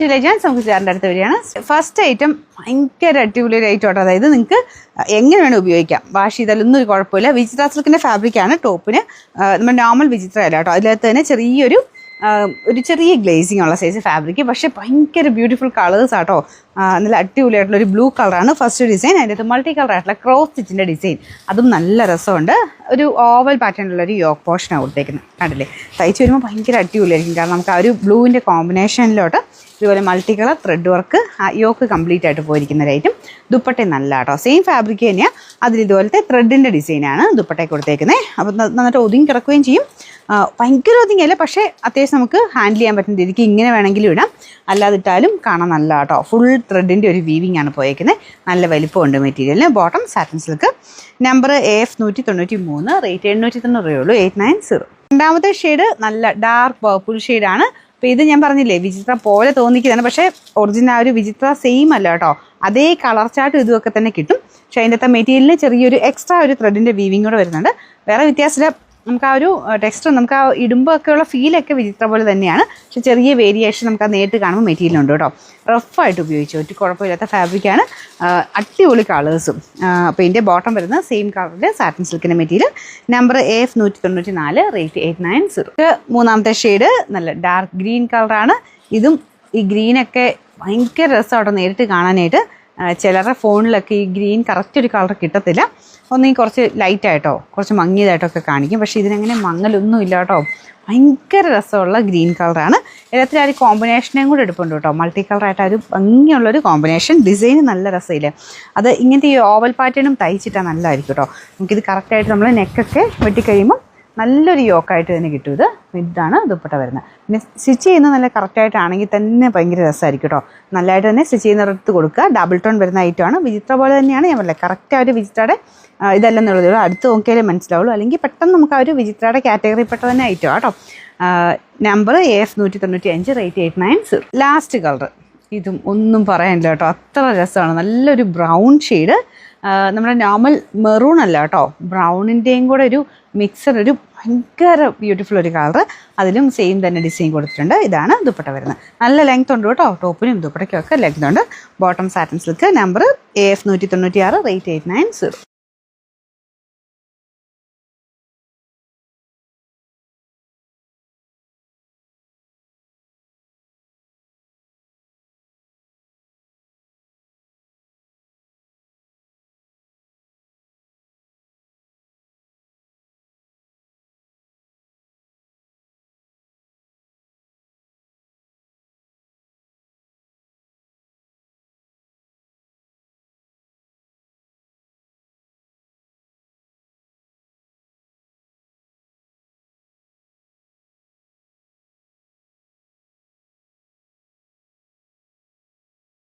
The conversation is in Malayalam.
നമുക്ക് ചേട്ടൻ്റെ അടുത്ത് വരികയാണ്. ഫസ്റ്റ് ഐറ്റം ഭയങ്കര അടിപൊളി ഒരു ഐറ്റം ആട്ടോ. അതായത് നിങ്ങൾക്ക് എങ്ങനെ വേണം ഉപയോഗിക്കാം, വാഷ് ചെയ്താലൊന്നും ഒരു കുഴപ്പമില്ല. വിചിത്ര സിൽക്കിൻ്റെ ഫാബ്രിക്കാണ്. ടോപ്പിന് നമ്മുടെ നോർമൽ വിചിത്ര അല്ല കേട്ടോ. അതിനകത്ത് തന്നെ ചെറിയ ഗ്ലേസിങ് ഉള്ള സൈസ് ഫാബ്രിക്, പക്ഷേ ഭയങ്കര ബ്യൂട്ടിഫുൾ കളേഴ്സ് ആട്ടോ. നല്ല അടിപൊളിയായിട്ടുള്ള ഒരു ബ്ലൂ കളറാണ് ഫസ്റ്റ് ഡിസൈൻ. അതിൻ്റെ അകത്ത് മൾട്ടി കളർ ആയിട്ടുള്ള ക്രോസ് സ്റ്റിച്ചിൻ്റെ ഡിസൈൻ, അതും നല്ല രസമുണ്ട്. ഒരു ഓവൽ പാറ്റേണിലുള്ള ഒരു യോക്ക് പോർഷനാണ് കൊടുത്തേക്കുന്നത്. കണ്ടില്ലേ, തയ്ച്ച് വരുമ്പോൾ ഭയങ്കര അടിപൊളിയായിരിക്കും. കാരണം നമുക്ക് ആ ഒരു ബ്ലൂവിൻ്റെ കോമ്പിനേഷനിലോട്ട് ഇതുപോലെ multi colour thread work yoke complete ആയിട്ട് പോയിരിക്കുന്നതായിട്ടും. ദുപ്പട്ട നല്ല കേട്ടോ, സെയിം ഫാബ്രിക് തന്നെയാണ്. അതിലിതുപോലത്തെ ത്രെഡിൻ്റെ ഡിസൈനാണ് ദുപ്പട്ടയ്ക്ക് കൊടുത്തേക്കുന്നത്. അപ്പോൾ നന്നായിട്ട് ഒതുങ്ങി കിടക്കുകയും ചെയ്യും. ഭയങ്കര ഒതുങ്ങിയല്ല, പക്ഷേ അത്യാവശ്യം നമുക്ക് ഹാൻഡിൽ ചെയ്യാൻ പറ്റുന്ന രീതിക്ക് ഇങ്ങനെ വേണമെങ്കിലും ഇടാം, അല്ലാതിട്ടാലും കാണാൻ നല്ല കേട്ടോ. ഫുൾ ത്രെഡിൻ്റെ ഒരു വീവിങ് ആണ് പോയേക്കുന്നത്. നല്ല വലിപ്പമുണ്ട് മെറ്റീരിയലിന്. Bottom satin silk. Number AF 193, rate 790 രൂപയുള്ളൂ. 890. രണ്ടാമത്തെ ഷെയ്ഡ് നല്ല ഡാർക്ക് പർപ്പിൾ ഷെയ്ഡാണ്. അപ്പോൾ ഇത് ഞാൻ പറഞ്ഞില്ലേ വിചിത്ര പോലെ തോന്നിക്കുന്നതാണ്, പക്ഷേ ഒറിജിനൽ ആ ഒരു വിചിത്ര സെയിം അല്ല കേട്ടോ. അതേ കളർ ചാർട്ടും ഇതുമൊക്കെ തന്നെ കിട്ടും. പക്ഷേ അതിൻ്റെ അകത്ത് മെറ്റീരിയലിന് ചെറിയൊരു എക്സ്ട്രാ ഒരു ത്രെഡിൻ്റെ വീവിങ് കൂടെ വരുന്നുണ്ട്. വേറെ വ്യത്യാസമില്ല. നമുക്ക് ആ ഒരു ടെക്സ്റ്റർ, നമുക്ക് ആ ഇടുമ്പോൾ ഒക്കെയുള്ള ഫീലൊക്കെ വിചിത്ര പോലെ തന്നെയാണ്. പക്ഷെ ചെറിയ വേരിയേഷൻ നമുക്ക് ആ നേരിട്ട് കാണുമ്പോൾ മെറ്റീരിയലുണ്ട് കേട്ടോ. റഫായിട്ട് ഉപയോഗിച്ചു, ഒരു കുഴപ്പമില്ലാത്ത ഫാബ്രിക്കാണ്. അടിപൊളി കളേഴ്സും. അപ്പോൾ ഇതിൻ്റെ ബോട്ടം വരുന്നത് സെയിം കളറിൽ സാറ്റിൻ സിൽക്കിൻ്റെ മെറ്റീരിയൽ. Number AF 194, rate 890. മൂന്നാമത്തെ ഷെയ്ഡ് നല്ല ഡാർക്ക് ഗ്രീൻ കളറാണ്. ഇതും ഈ ഗ്രീനൊക്കെ ഭയങ്കര രസമാട്ടോ നേരിട്ട് കാണാനായിട്ട്. ചിലരുടെ ഫോണിലൊക്കെ ഈ ഗ്രീൻ കറക്റ്റ് ഒരു കളർ കിട്ടത്തില്ല. ഒന്നെങ്കിൽ കുറച്ച് ലൈറ്റായിട്ടോ കുറച്ച് മങ്ങിയതായിട്ടോ ഒക്കെ കാണിക്കും. പക്ഷേ ഇതിനങ്ങനെ മങ്ങലൊന്നും ഇല്ല കേട്ടോ. ഭയങ്കര രസമുള്ള ഗ്രീൻ കളറാണ്. എല്ലാത്തിലും ആ ഒരു കോമ്പിനേഷനും കൂടെ എടുപ്പുണ്ട് കേട്ടോ. മൾട്ടി കളറായിട്ട് ഒരു ഭംഗിയുള്ളൊരു കോമ്പിനേഷൻ. ഡിസൈൻ നല്ല രസമില്ലേ. അത് ഇങ്ങനത്തെ ഈ ഓവൽ പാറ്റേണും തയ്ച്ചിട്ടാൽ നല്ലതായിരിക്കും കേട്ടോ. നമുക്കിത് കറക്റ്റായിട്ട് നമ്മൾ നെക്കൊക്കെ വെട്ടിക്കഴിയുമ്പോൾ നല്ലൊരു യോക്കായിട്ട് തന്നെ കിട്ടും. ഇതാണ് ദുപ്പട്ട വരുന്നത്. പിന്നെ സ്റ്റിച്ച് ചെയ്യുന്നത് നല്ല കറക്റ്റായിട്ടാണെങ്കിൽ തന്നെ ഭയങ്കര രസമായിരിക്കും കേട്ടോ. നല്ലതായിട്ട് തന്നെ സ്റ്റിച്ച് ചെയ്യുന്നിടത്ത് കൊടുക്കുക. ഡബിൾ ടോൺ വരുന്ന ഐറ്റമാണ്. വിചിത്ര പോലെ തന്നെയാണ്. ഞാൻ പറഞ്ഞില്ലേ കറക്റ്റ് ആ ഒരു വിചിത്രയുടെ ഇതല്ലെന്നുള്ളത് അടുത്ത് നോക്കിയാലേ മനസ്സിലാവുള്ളൂ. അല്ലെങ്കിൽ പെട്ടെന്ന് നമുക്ക് ആ ഒരു വിചിത്രയുടെ കാറ്റഗറിപ്പെട്ട തന്നെ ഐറ്റം കേട്ടോ. Number AF 195, rate 890. Last colour ഇതും ഒന്നും പറയാനില്ല കേട്ടോ. അത്ര രസമാണ്. നല്ലൊരു ബ്രൗൺ ഷെയ്ഡ്. നമ്മുടെ നോർമൽ മെറൂൺ അല്ല കേട്ടോ, ബ്രൗണിൻ്റെയും കൂടെ ഒരു മിക്സർ, ഒരു ഭയങ്കര ബ്യൂട്ടിഫുൾ ഒരു കളർ. അതിലും സെയിം തന്നെ ഡിസൈൻ കൊടുത്തിട്ടുണ്ട്. ഇതാണ് ദുപ്പട്ട വരുന്നത്. നല്ല ലെങ്ത് ഉണ്ട് കേട്ടോ. ടോപ്പിനും ദുപ്പട്ടയ്ക്കും ഒക്കെ ലെങ്ത് ഉണ്ട്. Bottom satin silk. Number AF 196, rate 890.